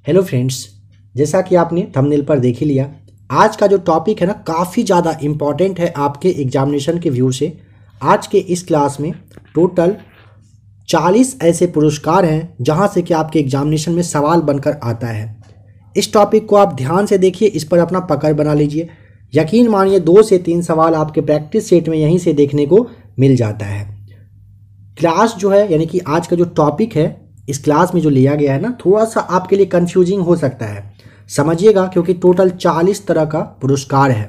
Hello friends, जैसा कि आपने थंबनेल पर देख ही लिया, आज का जो टॉपिक है ना काफ़ी ज़्यादा इम्पॉर्टेंट है आपके एग्जामिनेशन के व्यू से। आज के इस क्लास में टोटल 40 ऐसे पुरस्कार हैं जहां से कि आपके एग्जामिनेशन में सवाल बनकर आता है। इस टॉपिक को आप ध्यान से देखिए, इस पर अपना पकड़ बना लीजिए। यकीन मानिए 2 से 3 सवाल आपके प्रैक्टिस सेट में यहीं से देखने को मिल जाता है। क्लास जो है यानी कि आज का जो टॉपिक है इस क्लास में जो लिया गया है ना, थोड़ा सा आपके लिए कंफ्यूजिंग हो सकता है, समझिएगा, क्योंकि टोटल 40 तरह का पुरस्कार है।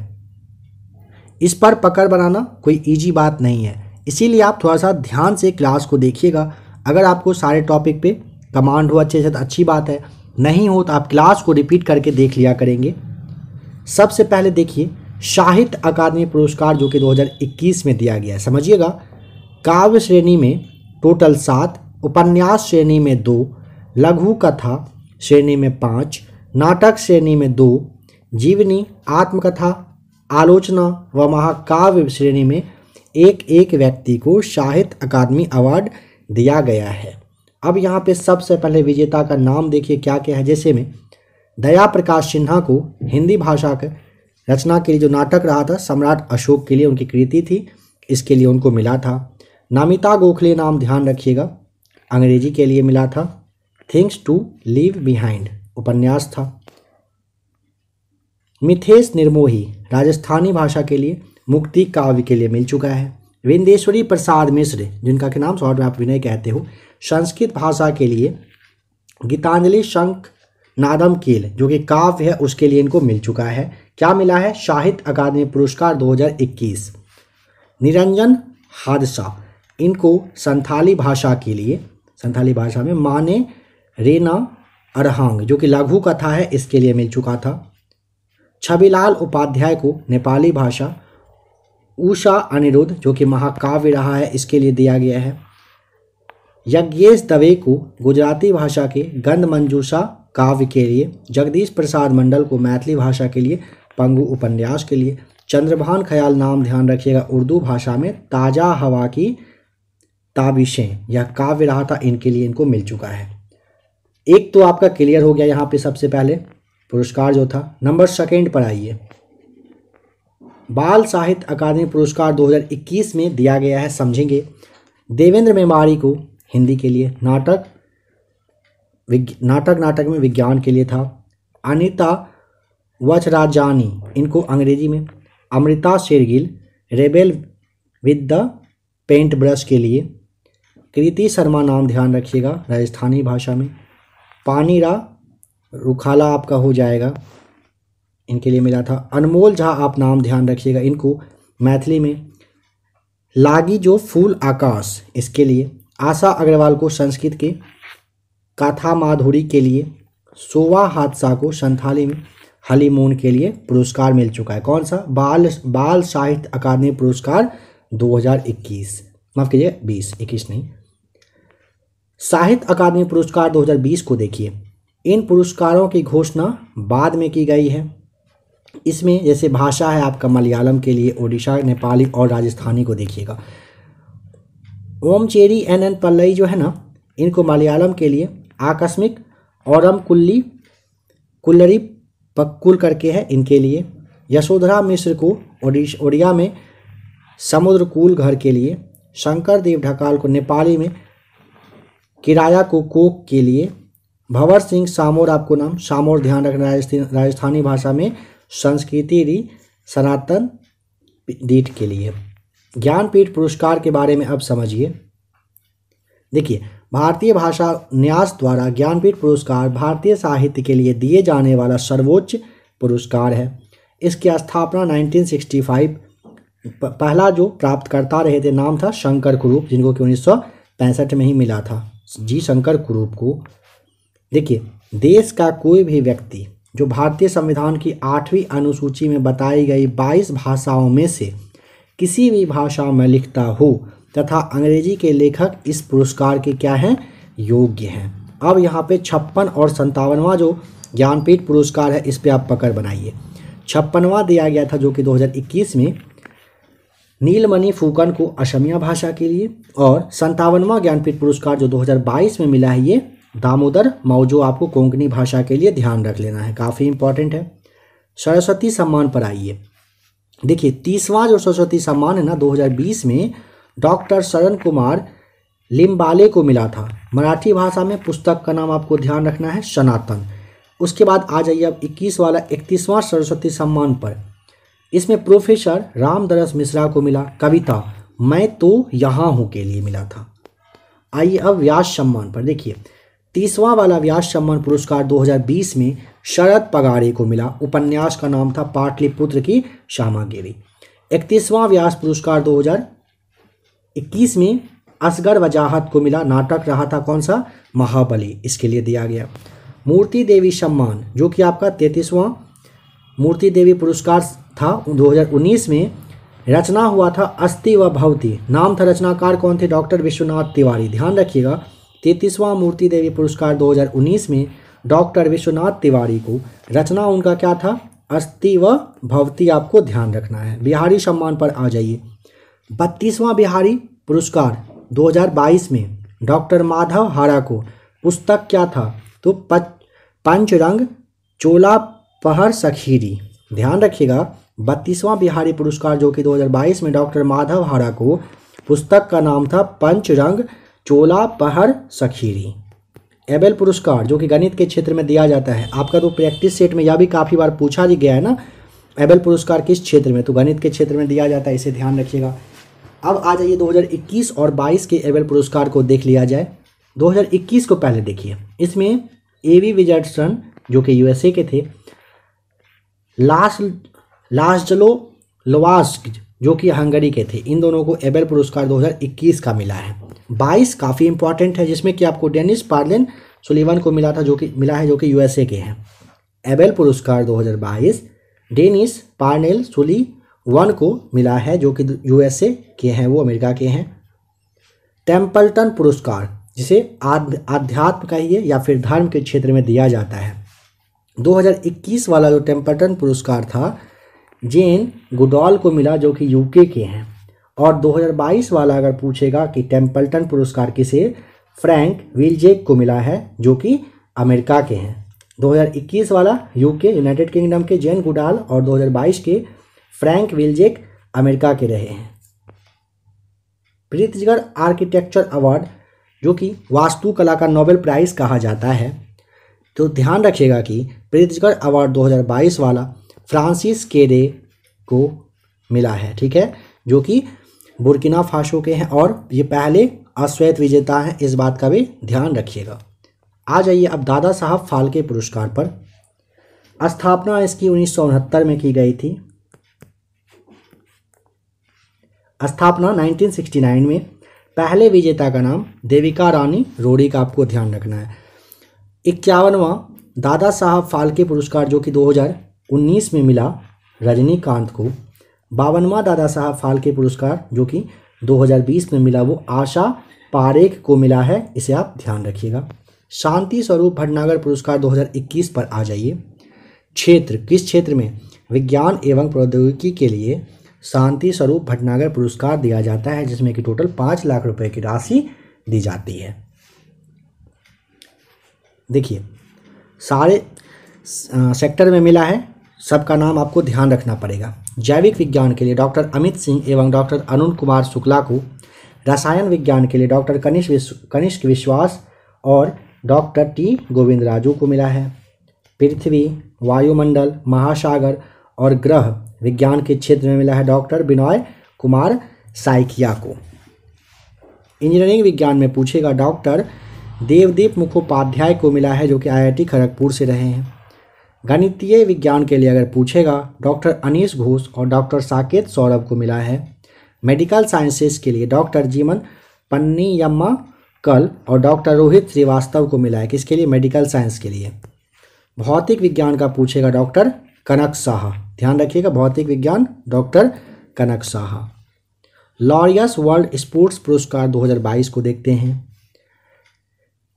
इस पर पकड़ बनाना कोई इजी बात नहीं है, इसीलिए आप थोड़ा सा ध्यान से क्लास को देखिएगा। अगर आपको सारे टॉपिक पे कमांड हो अच्छे से तो अच्छी बात है, नहीं हो तो आप क्लास को रिपीट करके देख लिया करेंगे। सबसे पहले देखिए साहित्य अकादमी पुरस्कार जो कि 2021 में दिया गया है, समझिएगा। काव्य श्रेणी में टोटल 7, उपन्यास श्रेणी में 2, लघु कथा श्रेणी में 5, नाटक श्रेणी में 2, जीवनी, आत्मकथा, आलोचना व महाकाव्य श्रेणी में एक एक व्यक्ति को साहित्य अकादमी अवार्ड दिया गया है। अब यहाँ पे सबसे पहले विजेता का नाम देखिए क्या क्या है। जैसे में दया प्रकाश सिन्हा को हिंदी भाषा के रचना के लिए जो नाटक रहा था सम्राट अशोक के लिए उनकी कृति थी, इसके लिए उनको मिला था। नमिता गोखले नाम ध्यान रखिएगा, अंग्रेजी के लिए मिला था। थिंग्स टू लीव बिहाइंड उपन्यास था। मिथेश निर्मोही राजस्थानी भाषा के लिए मुक्ति काव्य के लिए मिल चुका है। विंदेश्वरी प्रसाद मिश्र, जिनका के नाम शॉर्ट में आप विनय कहते हो, संस्कृत भाषा के लिए गीतांजलि शंख नादम कील जो कि काव्य है उसके लिए इनको मिल चुका है। क्या मिला है? साहित्य अकादमी पुरस्कार 2021। निरंजन हादसा, इनको संथाली भाषा के लिए, संथाली भाषा में माने रेना अरहांग जो कि लघु कथा है इसके लिए मिल चुका था। छबिलाल उपाध्याय को नेपाली भाषा, उषा अनिरुद्ध जो कि महाकाव्य रहा है इसके लिए दिया गया है। यज्ञेश दवे को गुजराती भाषा के गंध मंजूषा काव्य के लिए, जगदीश प्रसाद मंडल को मैथिली भाषा के लिए पंगु उपन्यास के लिए। चंद्रभान ख्याल नाम ध्यान रखिएगा, उर्दू भाषा में ताज़ा हवा की ताबिशें यह काव्य रहा था, इनके लिए इनको मिल चुका है। एक तो आपका क्लियर हो गया यहाँ पे सबसे पहले पुरस्कार जो था। नंबर सेकंड पर आइए। बाल साहित्य अकादमी पुरस्कार 2021 में दिया गया है, समझेंगे। देवेंद्र मेवाड़ी को हिंदी के लिए, नाटक में विज्ञान के लिए था। अनिता वचराजानी इनको अंग्रेजी में। Amrita Shergil rebel with the paint brush के लिए। कृति शर्मा नाम ध्यान रखिएगा राजस्थानी भाषा में। पानीरा रुखाला आपका हो जाएगा, इनके लिए मिला था। अनमोल झा आप नाम ध्यान रखिएगा, इनको मैथिली में। लागी जो फूल आकाश इसके लिए। आशा अग्रवाल को संस्कृत के काथा माधुरी के लिए। सोवा हादसा को संथाली में हलीमून के लिए पुरस्कार मिल चुका है। कौन सा? बाल साहित्य अकादमी पुरस्कार 2021, माफ कीजिए 21 नहीं। साहित्य अकादमी पुरस्कार 2020 को देखिए। इन पुरस्कारों की घोषणा बाद में की गई है। इसमें जैसे भाषा है आपका मलयालम के लिए, ओडिशा, नेपाली और राजस्थानी को देखिएगा। ओमचेरी एन पल्लई जो है ना, इनको मलयालम के लिए आकस्मिक औरम कुल्लरी पक्कुल करके है इनके लिए। यशोधरा मिश्र को ओडिया में समुद्र कूल घर के लिए। शंकर देव ढकाल को नेपाली में किराया को कोक के लिए। भंवर सिंह सामोर आपको नाम, सामोर ध्यान रखना, राजस्थानी भाषा में संस्कृति री सनातन दीठ के लिए। ज्ञानपीठ पुरस्कार के बारे में अब समझिए। देखिए, भारतीय भाषा न्यास द्वारा ज्ञानपीठ पुरस्कार भारतीय साहित्य के लिए दिए जाने वाला सर्वोच्च पुरस्कार है। इसकी स्थापना 1965 पहला जो प्राप्तकर्ता रहे थे नाम था शंकर कुरूप, जिनको कि 1965 में ही मिला था जी शंकर कुरूप को। देखिए, देश का कोई भी व्यक्ति जो भारतीय संविधान की 8वीं अनुसूची में बताई गई 22 भाषाओं में से किसी भी भाषा में लिखता हो तथा अंग्रेजी के लेखक इस पुरस्कार के क्या हैं? योग्य हैं। अब यहाँ पे 56 और 57वां जो ज्ञानपीठ पुरस्कार है इस पे आप पकड़ बनाइए। 56वां दिया गया था जो कि 2021 में नीलमणि फूकन को असमिया भाषा के लिए, और 57वां ज्ञानपीठ पुरस्कार जो 2022 में मिला है ये दामोदर मौजो आपको कोंकणी भाषा के लिए ध्यान रख लेना है, काफ़ी इंपॉर्टेंट है। सरस्वती सम्मान पर आइए। देखिए 30वां जो सरस्वती सम्मान है ना 2020 में डॉक्टर शरण कुमार लिम्बाले को मिला था। मराठी भाषा में पुस्तक का नाम आपको ध्यान रखना है सनातन। उसके बाद आ जाइए अब 31वां सरस्वती सम्मान पर। इसमें प्रोफेसर रामदरस मिश्रा को मिला कविता मैं तो यहाँ हूँ के लिए मिला था। आइए अब व्यास सम्मान पर। देखिए 30वां वाला व्यास सम्मान पुरस्कार 2020 में शरद पगारे को मिला। उपन्यास का नाम था पाटलिपुत्र की श्यामागिरी। 31वां व्यास पुरस्कार 2021 में असगर वजाहत को मिला। नाटक रहा था कौन सा, महाबली, इसके लिए दिया गया। मूर्ति देवी सम्मान जो कि आपका 33वां मूर्ति देवी पुरस्कार था 2019 में, रचना हुआ था अस्ति व भवती। नाम था रचनाकार कौन थे, डॉक्टर विश्वनाथ तिवारी। ध्यान रखिएगा 33वां मूर्ति देवी पुरस्कार 2019 में डॉक्टर विश्वनाथ तिवारी को, रचना उनका क्या था, अस्ति व भवती, आपको ध्यान रखना है। बिहारी सम्मान पर आ जाइए। 32वां बिहारी पुरस्कार 2022 में डॉक्टर माधव हारा को, पुस्तक क्या था, तो पंचरंग चोला पहर सखीरी। ध्यान रखिएगा 32वां बिहारी पुरस्कार जो कि 2022 में डॉक्टर माधव हारा को, पुस्तक का नाम था पंचरंग चोला पहर सखीरी। एबेल पुरस्कार जो कि गणित के क्षेत्र में दिया जाता है, आपका तो प्रैक्टिस सेट में यह भी काफ़ी बार पूछा ही गया है ना, एबेल पुरस्कार किस क्षेत्र में, तो गणित के क्षेत्र में दिया जाता है, इसे ध्यान रखिएगा। अब आ जाइए 2021 और 22 के एबेल पुरस्कार को देख लिया जाए। 2021 को पहले देखिए। इसमें एवी विजर्सन जो कि यूएसए के थे, लास्जलो लोवास्क जो कि हंगरी के थे, इन दोनों को एबेल पुरस्कार 2021 का मिला है। 22 काफ़ी इंपॉर्टेंट है जिसमें कि आपको डेनिस पार्लेन सुलिवन को मिला था, जो कि यूएसए के हैं। एबेल पुरस्कार 2022 डेनिस पार्नेल सुलिवन को मिला है जो कि यूएसए के हैं, वो अमेरिका के हैं। टेम्पल्टन पुरस्कार जिसे आध्यात्म कहिए या फिर धर्म के क्षेत्र में दिया जाता है। 2021 वाला जो टेम्पल्टन पुरस्कार था जेन गुडॉल को मिला जो कि यूके के हैं। और 2022 वाला अगर पूछेगा कि टेम्पल्टन पुरस्कार किसे, फ्रैंक विल्जेक को मिला है जो कि अमेरिका के हैं। 2021 वाला यूके यूनाइटेड किंगडम के जेन गुडाल और 2022 के फ्रैंक विल्जेक अमेरिका के रहे हैं। प्रीतिजगढ़ आर्किटेक्चर अवार्ड जो कि वास्तुकला का नोबेल प्राइज कहा जाता है, तो ध्यान रखिएगा कि प्रीतिजगढ़ अवार्ड 2022 वाला फ्रांसिस केरे को मिला है, ठीक है, जो कि बुर्किना फासो के हैं और ये पहले अश्वेत विजेता हैं, इस बात का भी ध्यान रखिएगा। आ जाइए अब दादा साहब फाल्के पुरस्कार पर। स्थापना इसकी 1969 में की गई थी। स्थापना 1969 में। पहले विजेता का नाम देविका रानी रोडी का आपको ध्यान रखना है। 51वां दादा साहब फाल्के पुरस्कार जो कि 2019 में मिला रजनीकांत को। 52वां दादा साहब फाल्के पुरस्कार जो कि 2020 में मिला वो आशा पारेख को मिला है, इसे आप ध्यान रखिएगा। शांति स्वरूप भटनागर पुरस्कार 2021 पर आ जाइए। क्षेत्र, किस क्षेत्र में, विज्ञान एवं प्रौद्योगिकी के लिए शांति स्वरूप भटनागर पुरस्कार दिया जाता है, जिसमें कि टोटल 5 लाख रुपए की राशि दी जाती है। देखिए सारे सेक्टर में मिला है, सबका नाम आपको ध्यान रखना पड़ेगा। जैविक विज्ञान के लिए डॉक्टर अमित सिंह एवं डॉक्टर अरुण कुमार शुक्ला को, रसायन विज्ञान के लिए डॉक्टर कनिष्क विश्वास और डॉक्टर टी गोविंद राजू को मिला है। पृथ्वी, वायुमंडल, महासागर और ग्रह विज्ञान के क्षेत्र में मिला है डॉक्टर बिनॉय कुमार साइकिया को। इंजीनियरिंग विज्ञान में पूछेगा डॉक्टर देवदीप मुखोपाध्याय को मिला है, जो कि आईआईटी खड़गपुर से रहे हैं। गणितीय विज्ञान के लिए अगर पूछेगा डॉक्टर अनीश घोष और डॉक्टर साकेत सौरभ को मिला है। मेडिकल साइंसेस के लिए डॉक्टर जीवन पन्नीयम्मा कल और डॉक्टर रोहित श्रीवास्तव को मिला है, किसके लिए, मेडिकल साइंस के लिए। भौतिक विज्ञान का पूछेगा डॉक्टर कनक साहा, ध्यान रखिएगा, भौतिक विज्ञान डॉक्टर कनक साहा। लॉरियस वर्ल्ड स्पोर्ट्स पुरस्कार 2022 को देखते हैं।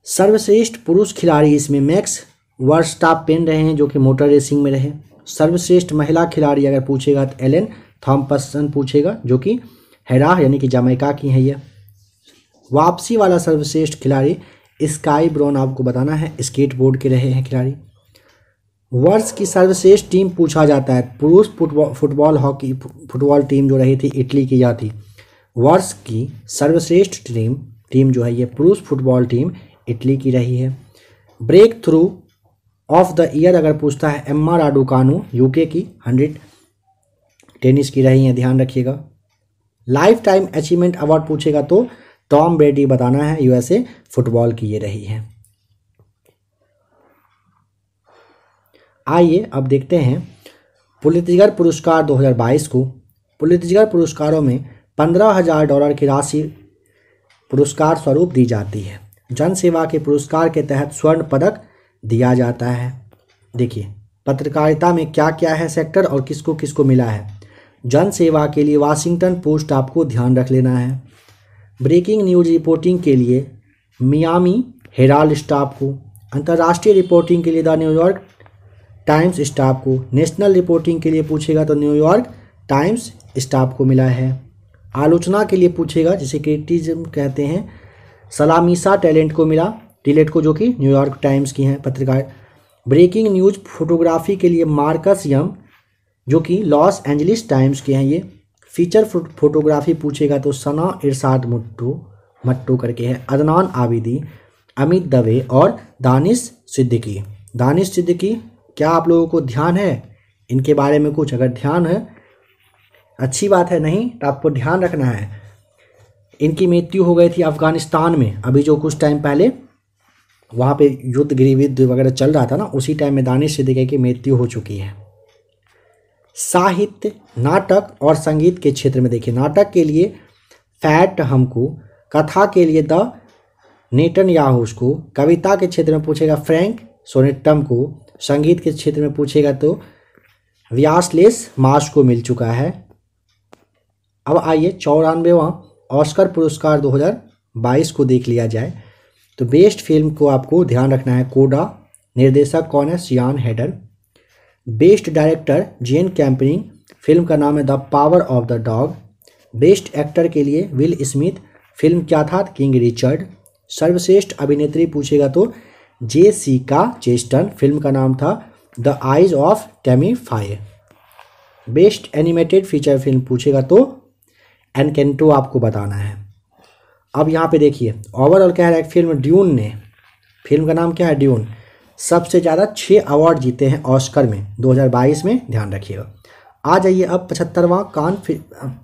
सर्वश्रेष्ठ पुरुष खिलाड़ी इसमें मैक्स वर्स्टापेन रहे हैं, जो कि मोटर रेसिंग में रहे। सर्वश्रेष्ठ महिला खिलाड़ी अगर पूछेगा तो एलेन थॉम्पसन पूछेगा, जो कि हेराह यानी कि जमैका की है ये। वापसी वाला सर्वश्रेष्ठ खिलाड़ी स्काई ब्राउन आपको बताना है, स्केटबोर्ड के रहे हैं खिलाड़ी। वर्ष की सर्वश्रेष्ठ टीम पूछा जाता है, पुरुष फुटबॉल टीम जो रही थी इटली की यह थी। वर्ष की सर्वश्रेष्ठ टीम जो है ये पुरुष फुटबॉल टीम इटली की रही है। Breakthrough of the year अगर पूछता है, एम्मा राडुकानु यूके की 100 टेनिस की रही हैं, ध्यान रखिएगा। लाइफ टाइम अचीवमेंट अवार्ड पूछेगा तो टॉम ब्रेडी बताना है, यूएसए फुटबॉल की ये रही है। आइए अब देखते हैं पुलित्जर पुरस्कार 2022 को। पुलित्जर पुरस्कारों में $15,000 की राशि पुरस्कार स्वरूप दी जाती है। जन सेवा के पुरस्कार के तहत स्वर्ण पदक दिया जाता है। देखिए पत्रकारिता में क्या क्या है सेक्टर और किसको किसको मिला है। जन सेवा के लिए वाशिंगटन पोस्ट आपको ध्यान रख लेना है। ब्रेकिंग न्यूज़ रिपोर्टिंग के लिए मियामी हेराल्ड स्टाफ को। अंतर्राष्ट्रीय रिपोर्टिंग के लिए द न्यूयॉर्क टाइम्स स्टाफ को। नेशनल रिपोर्टिंग के लिए पूछेगा तो न्यूयॉर्क टाइम्स स्टाफ को मिला है। आलोचना के लिए पूछेगा जिसे क्रिटिसिज्म कहते हैं, सलामीसा टैलेंट को मिला, टिलेट को, जो कि न्यूयॉर्क टाइम्स की हैं पत्रकार। ब्रेकिंग न्यूज़ फोटोग्राफी के लिए मार्कस यंग जो कि लॉस एंजलिस टाइम्स के हैं ये। फीचर फोटोग्राफी पूछेगा तो सना इरशाद मट्टू करके है, अदनान आबिदी, अमित दवे और दानिश सिद्दीकी। दानिश सिद्दीकी क्या आप लोगों को ध्यान है इनके बारे में कुछ? अगर ध्यान है अच्छी बात है, नहीं तो आपको ध्यान रखना है। इनकी मृत्यु हो गई थी अफगानिस्तान में, अभी जो कुछ टाइम पहले वहाँ पे युद्ध गृहयुद्ध वगैरह चल रहा था ना, उसी टाइम में दानिश सिद्दीकी की मृत्यु हो चुकी है। साहित्य, नाटक और संगीत के क्षेत्र में देखिए, नाटक के लिए फैट हमको, कथा के लिए द नेटनयाहूस को, कविता के क्षेत्र में पूछेगा फ्रैंक सोनेटम को, संगीत के क्षेत्र में पूछेगा तो व्यासलेस मास को मिल चुका है। अब आइए 94वां ऑस्कर पुरस्कार 2022 को देख लिया जाए। तो बेस्ट फिल्म को आपको ध्यान रखना है, कोडा, निर्देशक कौन है? सियान हेडर। बेस्ट डायरेक्टर जेन कैम्पिंग, फिल्म का नाम है the power of the dog. Best actor के लिए विल स्मिथ, फिल्म क्या था? King Richard. सर्वश्रेष्ठ अभिनेत्री पूछेगा तो जेसिका चेस्टन, फिल्म का नाम था the eyes of Temi five. Best animated feature film पूछेगा तो एनकेंटो आपको बताना है। अब यहाँ पे देखिए ओवरऑल क्या है, फिल्म ड्यून ने, फिल्म का नाम क्या है? ड्यून, सबसे ज़्यादा 6 अवार्ड जीते हैं ऑस्कर में 2022 में, ध्यान रखिएगा। आ जाइए अब 75वां कान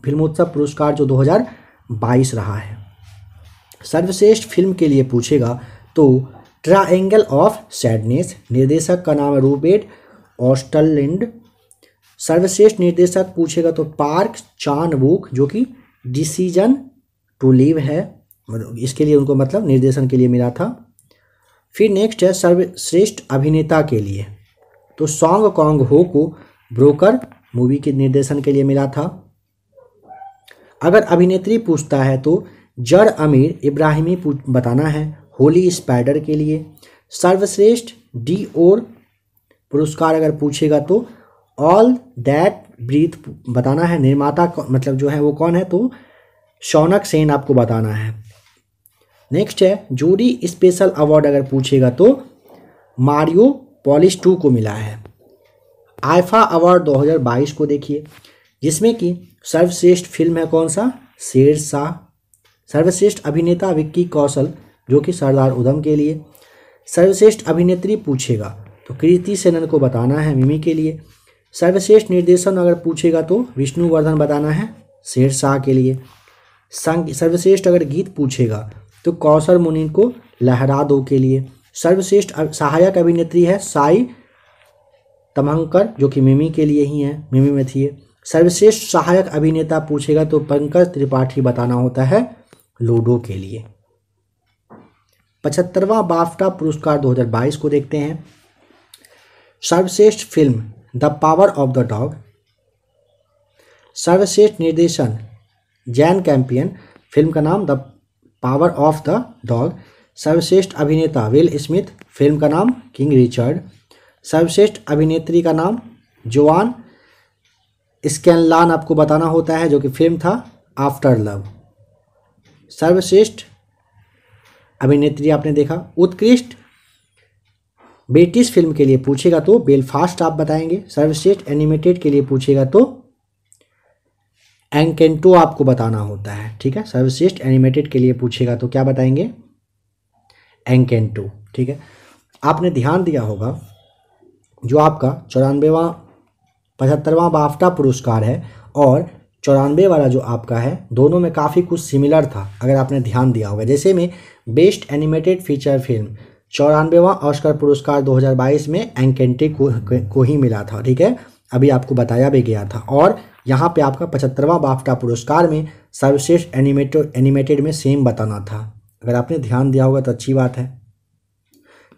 फिल्मोत्सव पुरस्कार जो 2022 रहा है। सर्वश्रेष्ठ फिल्म के लिए पूछेगा तो ट्रायंगल ऑफ सैडनेस, निर्देशक का नाम है रूबेर्ट ऑस्टरलिंड। सर्वश्रेष्ठ निर्देशक पूछेगा तो पार्क चान वूक जो कि डिसीजन टू लिव है, इसके लिए उनको मतलब निर्देशन के लिए मिला था। फिर नेक्स्ट है सर्वश्रेष्ठ अभिनेता के लिए, तो सॉन्ग कॉन्ग हो को ब्रोकर मूवी के निर्देशन के लिए मिला था। अगर अभिनेत्री पूछता है तो जड़ अमीर इब्राहिमी बताना है, होली स्पाइडर के लिए। सर्वश्रेष्ठ डी और पुरस्कार अगर पूछेगा तो ऑल दैट ब्रीथ बताना है, निर्माता मतलब जो है वो कौन है? तो शौनक सेन आपको बताना है। नेक्स्ट है जूरी स्पेशल अवार्ड अगर पूछेगा तो मारियो पॉलिश 2 को मिला है। आईफा अवार्ड 2022 को देखिए, जिसमें कि सर्वश्रेष्ठ फिल्म है कौन सा? शेरशाह। सर्वश्रेष्ठ अभिनेता विक्की कौशल जो कि सरदार उधम के लिए। सर्वश्रेष्ठ अभिनेत्री पूछेगा तो कृति सेनन को बताना है, मिमी के लिए। सर्वश्रेष्ठ निर्देशन अगर पूछेगा तो विष्णुवर्धन बताना है, शेरशाह के लिए। सर्वश्रेष्ठ अगर गीत पूछेगा तो कौसर मुनीन को लहरा दो के लिए। सर्वश्रेष्ठ सहायक अभिनेत्री है साई तमंकर जो कि मिमी के लिए ही है, मिमी में थी। सर्वश्रेष्ठ सहायक अभिनेता पूछेगा तो पंकज त्रिपाठी बताना होता है, लूडो के लिए। 75वां बाफ्टा पुरस्कार 2022 को देखते हैं। सर्वश्रेष्ठ film the power of the dog. सर्वश्रेष्ठ निर्देशन जैन कैंपियन, फिल्म का नाम the power of the dog. सर्वश्रेष्ठ अभिनेता विल स्मिथ, फिल्म का नाम किंग रिचर्ड। सर्वश्रेष्ठ अभिनेत्री का नाम जोआन स्कैनलान आपको बताना होता है, जो कि फिल्म था आफ्टर लव। सर्वश्रेष्ठ अभिनेत्री आपने देखा। उत्कृष्ट ब्रिटिश फिल्म के लिए पूछेगा तो बेलफास्ट आप बताएंगे। सर्वश्रेष्ठ एनिमेटेड के लिए पूछेगा तो एनकेंटो आपको बताना होता है, ठीक है। सर्वश्रेष्ठ एनिमेटेड के लिए पूछेगा तो क्या बताएंगे, एनकेंटो, ठीक है। आपने ध्यान दिया होगा जो आपका 94वां 75वां बाफ्टा पुरस्कार है और 94 वाला जो आपका है, दोनों में काफ़ी कुछ सिमिलर था अगर आपने ध्यान दिया होगा। जैसे में बेस्ट एनिमेटेड फीचर फिल्म 94वां ऑस्कर पुरस्कार 2022 में एनकेंटो को ही मिला था, ठीक है, अभी आपको बताया भी गया था। और यहाँ पे आपका 75वां बाफ्टा पुरस्कार में सर्वश्रेष्ठ एनिमेटेड में सेम बताना था, अगर आपने ध्यान दिया होगा तो अच्छी बात है।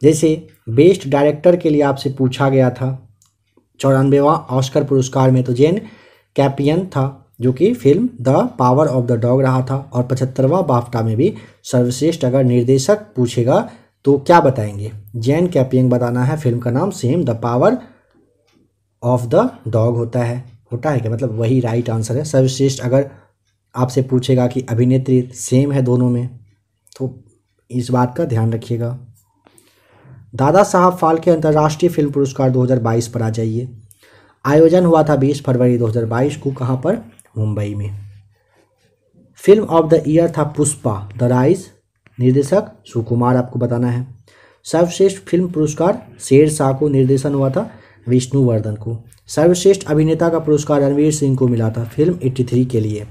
जैसे बेस्ट डायरेक्टर के लिए आपसे पूछा गया था 94वां ऑस्कर पुरस्कार में, तो जेन कैपियन था जो कि film the power of the dog रहा था। और 75वां बाफ्टा में भी सर्वश्रेष्ठ अगर निर्देशक पूछेगा तो क्या बताएंगे, जेन कैपियन बताना है, फिल्म का नाम same the power of the dog होता है क्या, मतलब वही राइट आंसर है। सर्वश्रेष्ठ अगर आपसे पूछेगा कि अभिनेत्री सेम है दोनों में, तो इस बात का ध्यान रखिएगा। दादा साहब फाल्के अंतर्राष्ट्रीय फिल्म पुरस्कार 2022 पर आ जाइए। आयोजन हुआ था 20 फरवरी 2022 को, कहाँ पर, मुंबई में। फिल्म ऑफ द ईयर था पुष्पा द राइज, निर्देशक सुकुमार आपको बताना है। सर्वश्रेष्ठ फिल्म पुरस्कार शेरशाह को निर्देशन हुआ था विष्णुवर्धन को। सर्वश्रेष्ठ अभिनेता का पुरस्कार रणवीर सिंह को मिला था फिल्म 83 के लिए।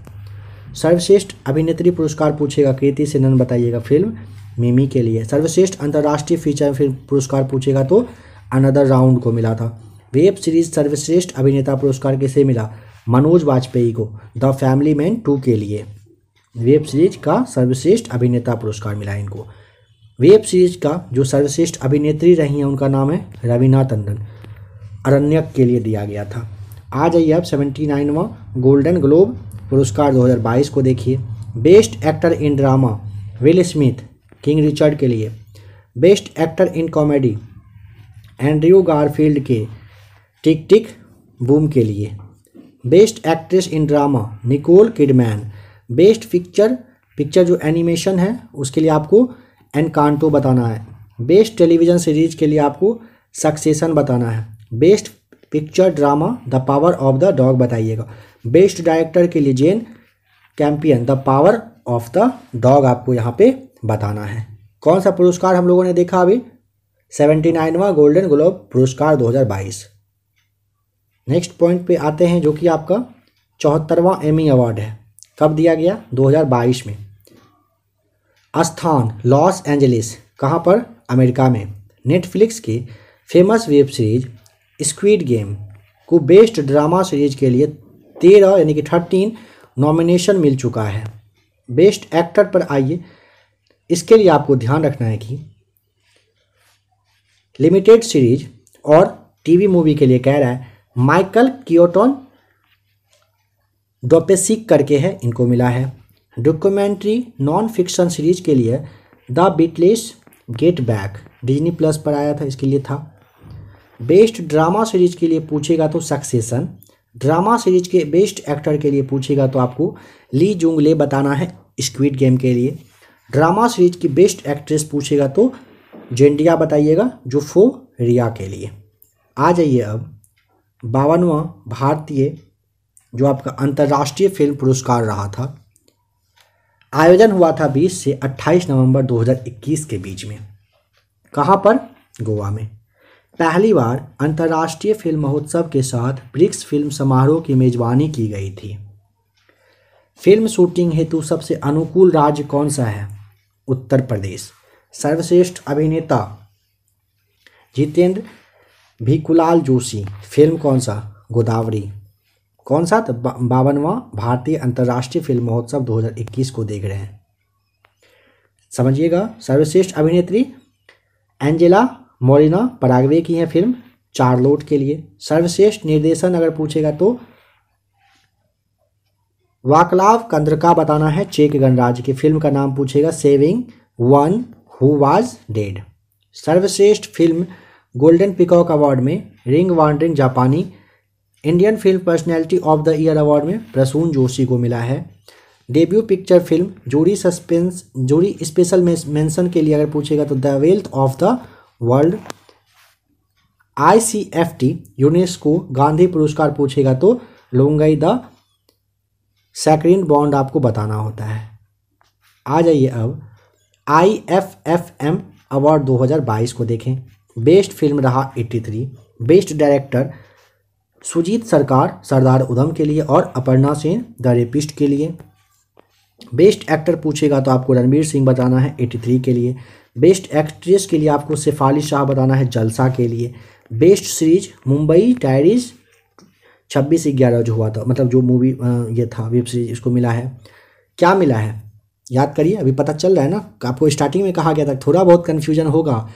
सर्वश्रेष्ठ अभिनेत्री पुरस्कार पूछेगा कृति सेनन बताइएगा, फिल्म मिमी के लिए। सर्वश्रेष्ठ अंतर्राष्ट्रीय फीचर फिल्म पुरस्कार पूछेगा तो अनदर राउंड को मिला था। वेब सीरीज सर्वश्रेष्ठ अभिनेता पुरस्कार किसे मिला, मनोज वाजपेयी को द फैमिली मैन 2 के लिए। वेब सीरीज का सर्वश्रेष्ठ अभिनेता पुरस्कार मिला इनको। वेब सीरीज का जो सर्वश्रेष्ठ अभिनेत्री रही हैं उनका नाम है रवीना टंडन, अरण्यक के लिए दिया गया था। आ जाइए अब 79वां गोल्डन ग्लोब पुरस्कार 2022 को देखिए। Best actor in drama will Smith king Richard के लिए। Best actor in comedy Andrew Garfield के टिक टिक बूम के लिए। Best actress in drama Nicole Kidman. Best picture जो एनिमेशन है उसके लिए आपको एनकांटो बताना है। बेस्ट टेलीविज़न सीरीज के लिए आपको सक्सेशन बताना है। Best picture drama the power of the dog बताइएगा। बेस्ट डायरेक्टर के लिए Jane Campion the power of the dog आपको यहाँ पे बताना है। कौन सा पुरस्कार हम लोगों ने देखा अभी, 79वां गोल्डन ग्लोब पुरस्कार 2022। नेक्स्ट पॉइंट पे आते हैं जो कि आपका 74वां एमी अवार्ड है। कब दिया गया, 2022 में। स्थान लॉस एंजलिस, कहाँ पर, अमेरिका में। नेटफ्लिक्स की famous web series squid game को बेस्ट ड्रामा सीरीज के लिए 13 यानी कि 13 नॉमिनेशन मिल चुका है। बेस्ट एक्टर पर आइए, इसके लिए आपको ध्यान रखना है कि लिमिटेड सीरीज और टीवी मूवी के लिए कह रहा है माइकल कियोटन डोपेसिक करके है, इनको मिला है। डॉक्यूमेंट्री नॉन फिक्शन सीरीज के लिए the Beatles get back Disney plus पर आया था, इसके लिए था। बेस्ट ड्रामा सीरीज के लिए पूछेगा तो सक्सेशन। ड्रामा सीरीज के बेस्ट एक्टर के लिए पूछेगा तो आपको ली जुंग ले बताना है स्क्विड गेम के लिए। ड्रामा सीरीज की बेस्ट एक्ट्रेस पूछेगा तो जेंडिया बताइएगा यूफोरिया के लिए। आ जाइए अब 52वां भारतीय जो आपका अंतर्राष्ट्रीय फिल्म पुरस्कार रहा था। आयोजन हुआ था 20 से 28 नवंबर 2021 के बीच में। कहाँ पर, गोवा में। पहली बार अंतर्राष्ट्रीय फिल्म महोत्सव के साथ ब्रिक्स फिल्म समारोह की मेजबानी की गई थी। फिल्म शूटिंग हेतु सबसे अनुकूल राज्य कौन सा है, उत्तर प्रदेश। सर्वश्रेष्ठ अभिनेता जितेंद्र भिकुलाल जोशी, फिल्म कौन सा, गोदावरी। कौन सा, 52वां भारतीय अंतर्राष्ट्रीय फिल्म महोत्सव 2021 को देख रहे हैं, समझिएगा। सर्वश्रेष्ठ अभिनेत्री एंजेला मोरिना पराग्वे की है फिल्म चार्लोट के लिए। सर्वश्रेष्ठ निर्देशन अगर पूछेगा तो वाकलाव कंद्रका बताना है, चेक गणराज्य की। फिल्म का नाम पूछेगा saving one who was dead. सर्वश्रेष्ठ फिल्म गोल्डन पिकॉक अवार्ड में रिंग वांडरिंग जापानी। Indian film personality of the year award में प्रसून जोशी को मिला है। डेब्यू पिक्चर फिल्म जोड़ी सस्पेंस जोड़ी स्पेशल मेंशन के लिए अगर पूछेगा तो the wealth of the world. ICFT UNESCO Gandhi पुरस्कार पूछेगा तो लोंगाई द सैक्रिन बॉन्ड आपको बताना होता है। आ जाइए अब IFFM अवार्ड 2022 को देखें। बेस्ट फिल्म रहा 83, बेस्ट डायरेक्टर सुजीत सरकार सरदार उधम के लिए और अपर्णा सेन द रेपिस्ट के लिए। बेस्ट एक्टर पूछेगा तो आपको रणवीर सिंह बताना है 83 के लिए। बेस्ट एक्ट्रेस के लिए आपको शेफाली शाह बताना है जलसा के लिए। बेस्ट सीरीज मुंबई डायरीज 26/11 जो हुआ था, मतलब जो मूवी ये था वेब सीरीज, इसको मिला है। क्या मिला है याद करिए, अभी पता चल रहा है ना, आपको स्टार्टिंग में कहा गया था, थोड़ा बहुत कन्फ्यूजन होगा।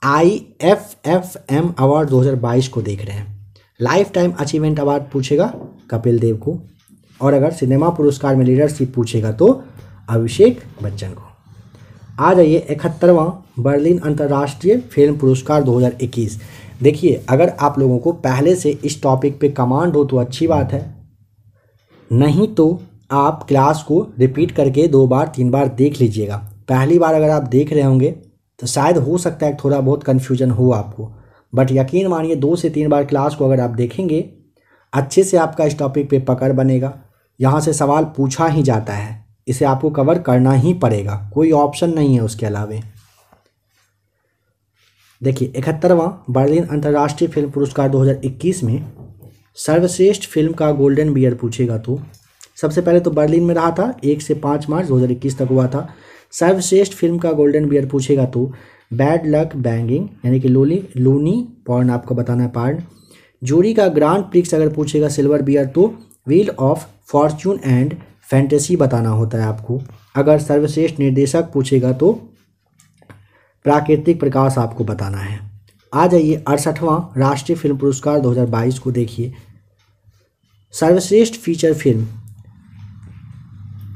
IFFM अवार्ड 2022 को देख रहे हैं। लाइफ टाइम अचीवमेंट अवार्ड पूछेगा कपिल देव को, और अगर सिनेमा पुरस्कार में लीडरशिप पूछेगा तो अभिषेक बच्चन को। आ जाइए 71वां बर्लिन अंतर्राष्ट्रीय फिल्म पुरस्कार 2021। देखिए, अगर आप लोगों को पहले से इस टॉपिक पे कमांड हो तो अच्छी बात है, नहीं तो आप क्लास को रिपीट करके 2 बार 3 बार देख लीजिएगा। पहली बार अगर आप देख रहे होंगे तो शायद हो सकता है थोड़ा बहुत कन्फ्यूजन हो आपको, बट यकीन मानिए 2 से 3 बार क्लास को अगर आप देखेंगे अच्छे से आपका इस टॉपिक पे पकड़ बनेगा। यहाँ से सवाल पूछा ही जाता है, इसे आपको कवर करना ही पड़ेगा, कोई ऑप्शन नहीं है उसके अलावे। देखिए 71वां बर्लिन अंतर्राष्ट्रीय फिल्म पुरस्कार 2021 में सर्वश्रेष्ठ फिल्म का गोल्डन बियर पूछेगा तो सबसे पहले तो बर्लिन में रहा था, 1 से 5 मार्च 2021 तक हुआ था। सर्वश्रेष्ठ फिल्म का गोल्डन बियर पूछेगा तो बैड लक बैंगिंग यानी कि लूनी पॉर्न आपको बताना है पार्न। जूरी का ग्रांड प्रिक्स अगर पूछेगा सिल्वर बियर तो wheel of Fortune and fantasy बताना होता है आपको। अगर सर्वश्रेष्ठ निर्देशक पूछेगा तो प्राकृतिक प्रकाश आपको बताना है। आ जाइए 68वां राष्ट्रीय फिल्म पुरस्कार 2022 को देखिए। सर्वश्रेष्ठ feature film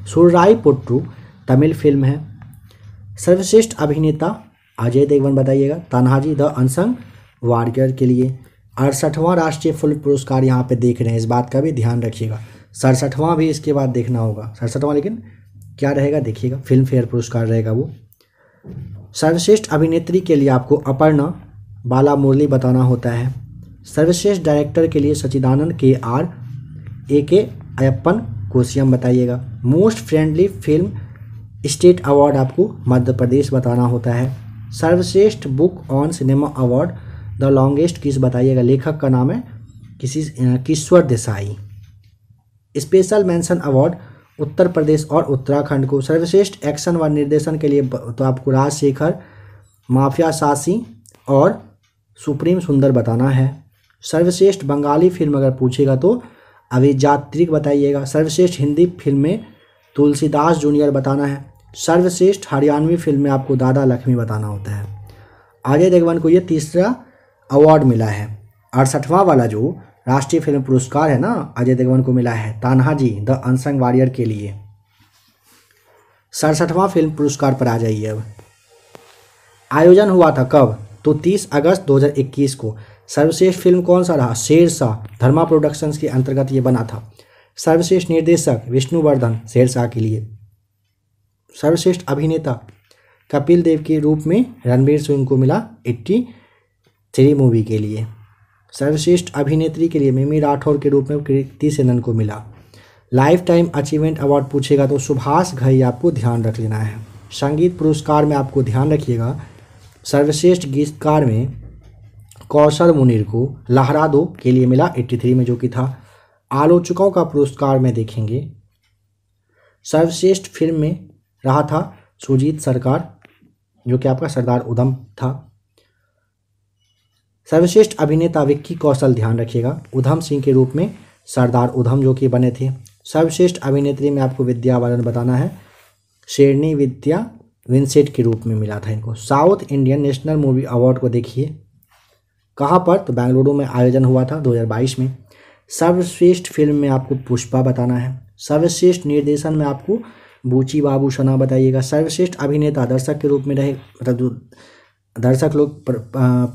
सुरराई Pottu Tamil film है। सर्वश्रेष्ठ अभिनेता अजय देवगन बताइएगा तान्हाजी द अनसंग वॉरियर के लिए। 68वां राष्ट्रीय फिल्म पुरस्कार यहाँ पे देख रहे हैं, इस बात का भी ध्यान रखिएगा। 67वां भी इसके बाद देखना होगा, 67वां लेकिन क्या रहेगा देखिएगा, फिल्म फेयर पुरस्कार रहेगा वो। सर्वश्रेष्ठ अभिनेत्री के लिए आपको अपर्णा बाला मुरली बताना होता है। सर्वश्रेष्ठ डायरेक्टर के लिए सच्चिदानंद KR AK अयप्पन कोशियम बताइएगा। Most friendly film state award आपको मध्य प्रदेश बताना होता है। सर्वश्रेष्ठ book on cinema award the longest kiss बताइएगा, लेखक का नाम है Kishwar Desai. Special mention award Uttar Pradesh और उत्तराखंड को। सर्वश्रेष्ठ एक्शन व निर्देशन के लिए तो आपको राजशेखर, माफिया सासी और सुप्रीम सुंदर बताना है। सर्वश्रेष्ठ बंगाली फिल्म अगर पूछेगा तो अभिजात्रिक बताइएगा। सर्वश्रेष्ठ हिंदी फिल्म में तुलसीदास जूनियर बताना है। सर्वश्रेष्ठ हरियाणवी फिल्म में आपको दादा लक्ष्मी बताना होता है। अजय देवगन को ये तीसरा अवार्ड मिला है। 68वां वाला जो राष्ट्रीय फिल्म पुरस्कार है ना, अजय देवगन को मिला है तान्हाजी द अनसंग वॉरियर के लिए। 67वां फिल्म पुरस्कार पर आ जाइए अब। आयोजन हुआ था कब, तो 30 अगस्त 2021 को। सर्वश्रेष्ठ फिल्म कौन सा रहा, शेरशाह, धर्मा प्रोडक्शंस के अंतर्गत ये बना था। सर्वश्रेष्ठ निर्देशक विष्णुवर्धन शेरशाह के लिए। सर्वश्रेष्ठ अभिनेता कपिल देव के रूप में रणवीर सिंह को मिला 83 मूवी के लिए। सर्वश्रेष्ठ अभिनेत्री के लिए मिमी राठौर के रूप में कृति सेनन को मिला। लाइफ टाइम अचीवमेंट अवार्ड पूछेगा तो सुभाष घई आपको ध्यान रख लेना है। संगीत पुरस्कार में आपको ध्यान रखिएगा, सर्वश्रेष्ठ गीतकार में कौशल मुनीर को लहरा दो के लिए मिला 83 में जो कि था। आलोचकों का पुरस्कार में देखेंगे, सर्वश्रेष्ठ फिल्म में रहा था सुजीत सरकार जो कि आपका सरदार उधम था। सर्वश्रेष्ठ अभिनेता विक्की कौशल ध्यान रखिएगा, उधम सिंह के रूप में सरदार उधम जो कि बने थे। सर्वश्रेष्ठ अभिनेत्री में आपको विद्या बालन बताना है, शेरनी विद्या विंसेट के रूप में मिला था इनको। South Indian national movie award को देखिए कहाँ पर, तो बेंगलुरु में आयोजन हुआ था 2022 में। सर्वश्रेष्ठ फिल्म में आपको पुष्पा बताना है। सर्वश्रेष्ठ निर्देशन में आपको बूची बाबू शना बताइएगा। सर्वश्रेष्ठ अभिनेता दर्शक के रूप में रहे, मतलब जो दर्शक लोग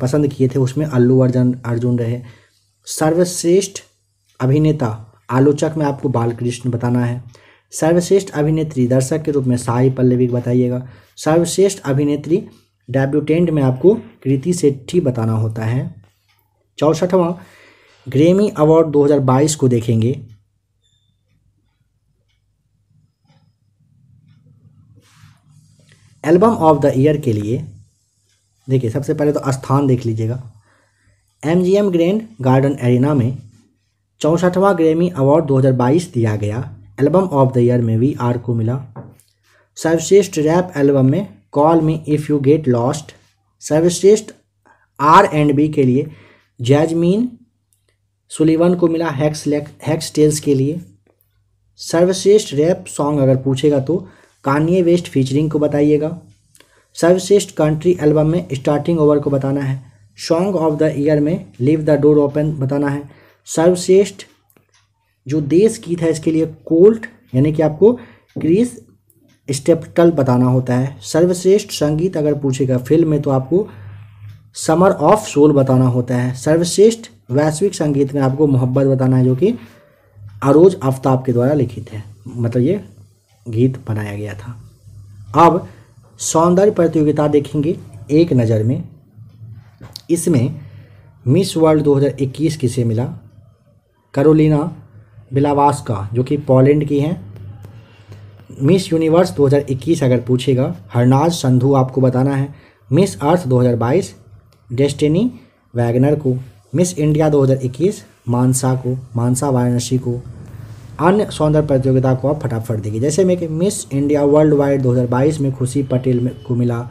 पसंद किए थे उसमें अल्लू अर्जुन रहे। सर्वश्रेष्ठ अभिनेता आलोचक में आपको बालकृष्ण बताना है। सर्वश्रेष्ठ अभिनेत्री दर्शक के रूप में साई पल्लवी को बताइएगा। सर्वश्रेष्ठ अभिनेत्री डेब्यूटेंट में आपको कृति शेट्टी बताना होता है। 64वां ग्रैमी अवार्ड 2022 को देखेंगे। एल्बम ऑफ द ईयर के लिए देखिए सबसे पहले तो स्थान देख लीजिएगा। MGM ग्रैंड गार्डन एरिना में 64वां ग्रैमी अवार्ड 2022 दिया गया। एल्बम ऑफ द ईयर में VR को मिला। सर्वश्रेष्ठ रैप एल्बम में call me if you get lost. सर्वश्रेष्ठ R&B के लिए जैजमीन सुलिवन को मिला हैक्स टेल्स के लिए। सर्वश्रेष्ठ रैप सॉन्ग अगर पूछेगा तो कान्ये वेस्ट फीचरिंग को बताइएगा। सर्वश्रेष्ठ कंट्री एल्बम में स्टार्टिंग ओवर को बताना है। सॉन्ग ऑफ द ईयर में लीव द डोर ओपन बताना है। सर्वश्रेष्ठ जो देश गीत है इसके लिए कोल्ट यानी कि आपको क्रिस स्टेपटल बताना होता है। सर्वश्रेष्ठ संगीत अगर पूछेगा फिल्म में तो आपको समर ऑफ सोल बताना होता है। सर्वश्रेष्ठ वैश्विक संगीत में आपको मोहब्बत बताना है जो कि अरोज आफ्ताब के द्वारा लिखित है, मतलब ये गीत बनाया गया था। अब सौंदर्य प्रतियोगिता देखेंगे एक नज़र में। इसमें मिस वर्ल्ड 2021 किसे मिला? कैरोलिना बिलावास्का जो कि पोलैंड की हैं। मिस यूनिवर्स 2021 अगर पूछेगा हरनाज संधू आपको बताना है। मिस अर्थ 2022 डेस्टिनी वैगनर को। मिस इंडिया 2021 मानसा वाराणसी को। अन्य सौंदर्य प्रतियोगिता को आप फटाफट देखिए, जैसे में कि मिस इंडिया वर्ल्ड वाइड 2022 में खुशी पटेल को मिला।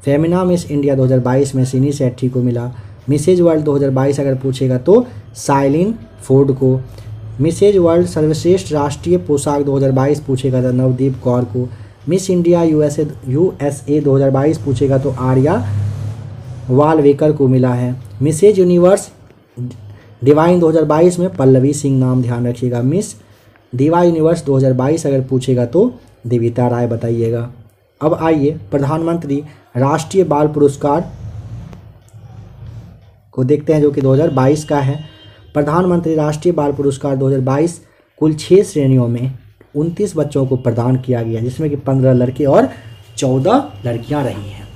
फेमिना मिस इंडिया 2022 में सिनी सेट्टी को मिला। मिसेज वर्ल्ड 2022 अगर पूछेगा तो साइलिन फोर्ड को। मिसेज वर्ल्ड सर्वश्रेष्ठ राष्ट्रीय पोशाक 2022 पूछेगा तो नवदीप कौर को। मिस इंडिया USA 2022 पूछेगा तो आर्या वालवेकर को मिला है। मिसेज यूनिवर्स डिवाइन 2022 में पल्लवी सिंह नाम ध्यान रखिएगा। मिस दिवा यूनिवर्स 2022 अगर पूछेगा तो देविता राय बताइएगा। अब आइए प्रधानमंत्री राष्ट्रीय बाल पुरस्कार को देखते हैं जो कि 2022 का है। प्रधानमंत्री राष्ट्रीय बाल पुरस्कार 2022 कुल 6 श्रेणियों में 29 बच्चों को प्रदान किया गया, जिसमें कि 15 लड़के और 14 लड़कियां रही हैं।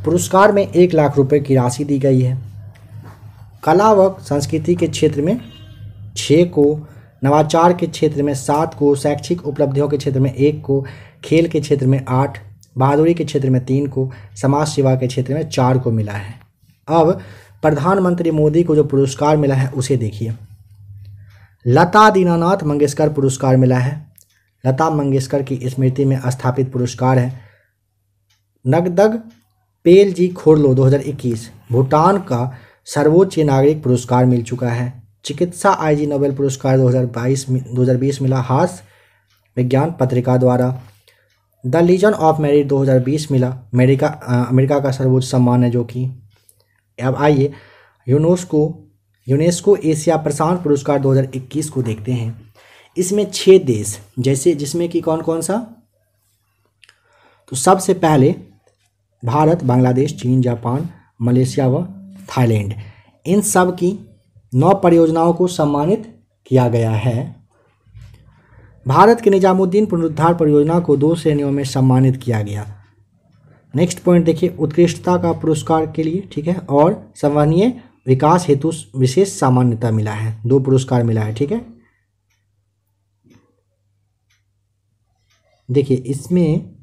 पुरस्कार में 1 लाख रुपए की राशि दी गई है। कला व संस्कृति के क्षेत्र में 6 को, नवाचार के क्षेत्र में 7 को, शैक्षिक उपलब्धियों के क्षेत्र में 1 को, खेल के क्षेत्र में 8, बहादुरी के क्षेत्र में 3 को, समाज सेवा के क्षेत्र में 4 को मिला है। अब प्रधानमंत्री मोदी को जो पुरस्कार मिला है उसे देखिए। लता दीनानाथ मंगेशकर पुरस्कार मिला है। लता मंगेशकर की स्मृति में स्थापित पुरस्कार है। नगदग पेल जी खोरलो 2021 भूटान का सर्वोच्च नागरिक पुरस्कार मिल चुका है। चिकित्सा IG नोबेल पुरस्कार 2020 मिला हास्य विज्ञान पत्रिका द्वारा। द लीजन ऑफ मेरिट 2020 मिला, अमेरिका का सर्वोच्च सम्मान है जो कि। अब आइए यूनेस्को एशिया प्रशांत पुरस्कार 2021 को देखते हैं। इसमें 6 देश जैसे जिसमें कि कौन कौन सा, तो सबसे पहले भारत, बांग्लादेश, चीन, जापान, मलेशिया व थाईलैंड, इन सब की 9 परियोजनाओं को सम्मानित किया गया है। भारत के निजामुद्दीन पुनरुद्धार परियोजना को 2 श्रेणियों में सम्मानित किया गया। नेक्स्ट पॉइंट देखिए, उत्कृष्टता का पुरस्कार के लिए, ठीक है, और संवहनीय विकास हेतु विशेष सामान्यता मिला है, 2 पुरस्कार मिला है, ठीक है। देखिए इसमें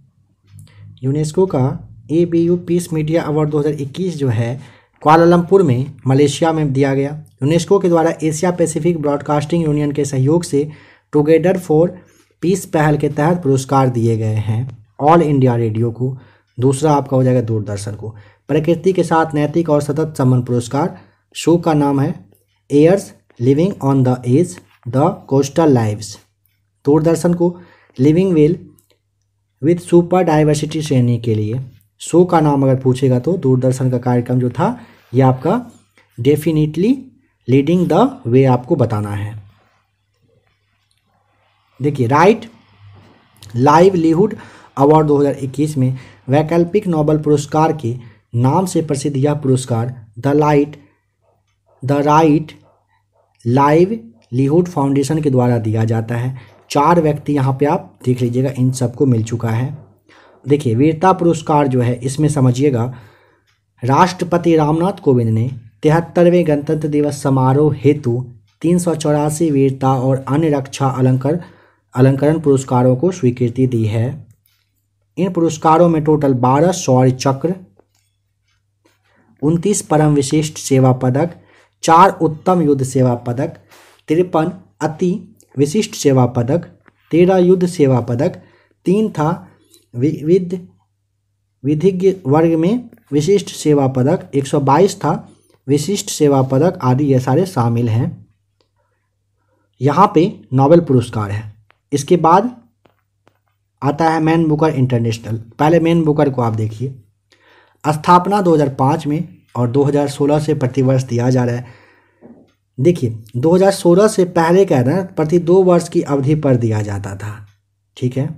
यूनेस्को का ABU पीस मीडिया अवार्ड 2021 जो है कुआलालंपुर में मलेशिया में दिया गया। यूनेस्को के द्वारा एशिया पैसिफिक ब्रॉडकास्टिंग यूनियन के सहयोग से टुगेदर फॉर पीस पहल के तहत पुरस्कार दिए गए हैं। ऑल इंडिया रेडियो को, दूसरा आपका हो जाएगा दूरदर्शन को। प्रकृति के साथ नैतिक और सतत संबंध पुरस्कार, शो का नाम है airs living on the edge the coastal lives. Doordarshan को living well with super diversity श्रेणी के लिए। शो का नाम अगर पूछेगा तो दूरदर्शन का कार्यक्रम जो था ये आपका डेफिनेटली लीडिंग द वे आपको बताना है। देखिए राइट लाइवलीहुड अवार्ड 2021 में वैकल्पिक नोबेल पुरस्कार के नाम से प्रसिद्ध यह पुरस्कार द राइट लाइवलीहुड फाउंडेशन के द्वारा दिया जाता है। 4 व्यक्ति यहाँ पे आप देख लीजिएगा, इन सबको मिल चुका है। देखिए वीरता पुरस्कार जो है इसमें समझिएगा, राष्ट्रपति रामनाथ कोविंद ने 73वें गणतंत्र दिवस समारोह हेतु 384 वीरता और अन्य रक्षा अलंकरण पुरस्कारों को स्वीकृति दी है। इन पुरस्कारों में टोटल 12 शौर्य चक्र, 29 परम विशिष्ट सेवा पदक, 4 उत्तम युद्ध सेवा पदक, 53 अति विशिष्ट सेवा पदक, 13 युद्ध सेवा पदक, 3 था विधिज्ञ वर्ग में विशिष्ट सेवा पदक, 122 था विशिष्ट सेवा पदक आदि, ये सारे शामिल हैं। यहाँ पे नोबेल पुरस्कार है। इसके बाद आता है मैन बुकर इंटरनेशनल। पहले मैन बुकर को आप देखिए, स्थापना 2005 में और 2016 से प्रतिवर्ष दिया जा रहा है। देखिए 2016 से पहले क्या था, प्रति 2 वर्ष की अवधि पर दिया जाता था, ठीक है,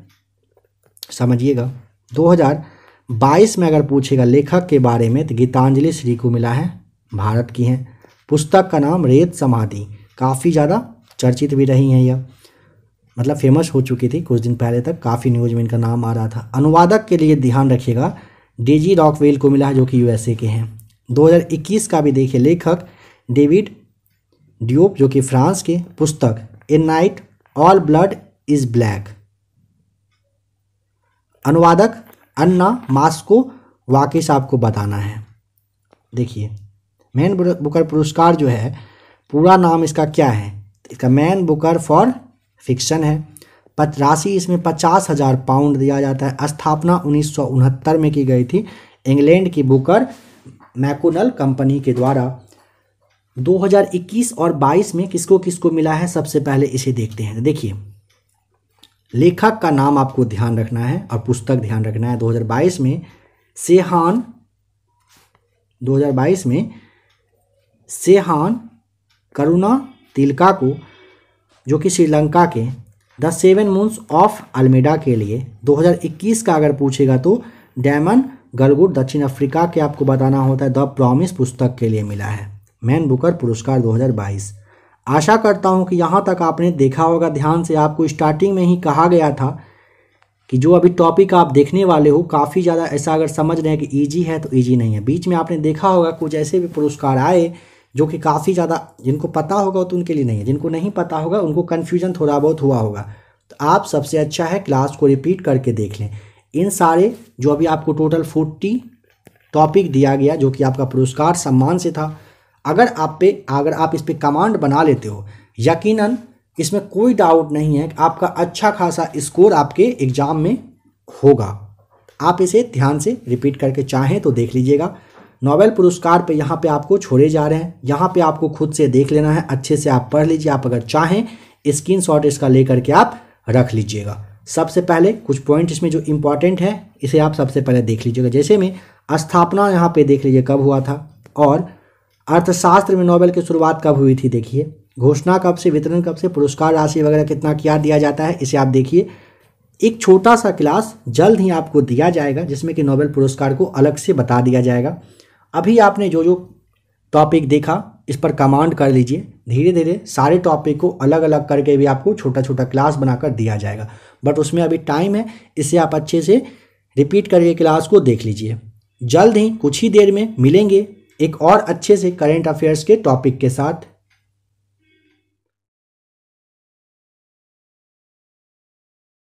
समझिएगा। 2022 में अगर पूछेगा लेखक के बारे में तो गीतांजलि श्री को मिला है, भारत की हैं। पुस्तक का नाम रेत समाधि, काफ़ी ज़्यादा चर्चित भी रही हैं, यह मतलब फेमस हो चुकी थी कुछ दिन पहले तक, काफ़ी न्यूज में इनका नाम आ रहा था। अनुवादक के लिए ध्यान रखिएगा, डेजी रॉकवेल को मिला है जो कि यूएसए के हैं। 2021 का भी देखिए, लेखक डेविड ड्यूप जो कि फ्रांस के, पुस्तक a night all blood is black, अनुवादक अन्ना मास्को वाकिस, आपको बताना है। देखिए मैन बुकर पुरस्कार जो है, पूरा नाम इसका क्या है, इसका मैन बुकर फॉर फिक्शन है। राशि इसमें 50,000 पाउंड दिया जाता है। स्थापना 1969 में की गई थी इंग्लैंड की बुकर मैकुनल कंपनी के द्वारा। 2021 और 22 में किसको किसको मिला है, सबसे पहले इसे देखते हैं। देखिए लेखक का नाम आपको ध्यान रखना है और पुस्तक ध्यान रखना है। 2022 में सेहान करुणा तिलका को, जो कि श्रीलंका के, द 7 मून्स ऑफ अल्मेडा के लिए। 2021 का अगर पूछेगा तो डैमन गलगुड दक्षिण अफ्रीका के आपको बताना होता है, द प्रॉमिस पुस्तक के लिए मिला है मैन बुकर पुरस्कार 2022। आशा करता हूं कि यहाँ तक आपने देखा होगा ध्यान से। आपको स्टार्टिंग में ही कहा गया था कि जो अभी टॉपिक आप देखने वाले हो काफ़ी ज़्यादा ऐसा अगर समझ रहे हैं कि ईजी है तो ईजी नहीं है। बीच में आपने देखा होगा कुछ ऐसे भी पुरस्कार आए जो कि काफ़ी ज़्यादा, जिनको पता होगा तो उनके लिए नहीं है, जिनको नहीं पता होगा उनको कन्फ्यूजन थोड़ा बहुत हुआ होगा। तो आप सबसे अच्छा है क्लास को रिपीट करके देख लें। इन सारे जो अभी आपको टोटल 40 टॉपिक दिया गया जो कि आपका पुरस्कार सम्मान से था, अगर आप इस पे कमांड बना लेते हो, यकीनन इसमें कोई डाउट नहीं है कि आपका अच्छा खासा स्कोर आपके एग्जाम में होगा। आप इसे ध्यान से रिपीट करके चाहें तो देख लीजिएगा। नोबेल पुरस्कार पे यहाँ पे आपको छोड़े जा रहे हैं, यहाँ पे आपको खुद से देख लेना है, अच्छे से आप पढ़ लीजिए। आप अगर चाहें स्क्रीनशॉट इसका लेकर के आप रख लीजिएगा। सबसे पहले कुछ पॉइंट इसमें जो इम्पॉर्टेंट है इसे आप सबसे पहले देख लीजिएगा। जैसे में स्थापना यहाँ पे देख लीजिए कब हुआ था, और अर्थशास्त्र में नोबेल की शुरुआत कब हुई थी, देखिए घोषणा कब से, वितरण कब से, पुरस्कार राशि वगैरह कितना क्या दिया जाता है, इसे आप देखिए। एक छोटा सा क्लास जल्द ही आपको दिया जाएगा जिसमें कि नोबेल पुरस्कार को अलग से बता दिया जाएगा। अभी आपने जो जो टॉपिक देखा इस पर कमांड कर लीजिए, धीरे धीरे सारे टॉपिक को अलग अलग करके भी आपको छोटा छोटा क्लास बनाकर दिया जाएगा, बट उसमें अभी टाइम है, इससे आप अच्छे से रिपीट करके क्लास को देख लीजिए। जल्द ही कुछ ही देर में मिलेंगे एक और अच्छे से करेंट अफेयर्स के टॉपिक के साथ।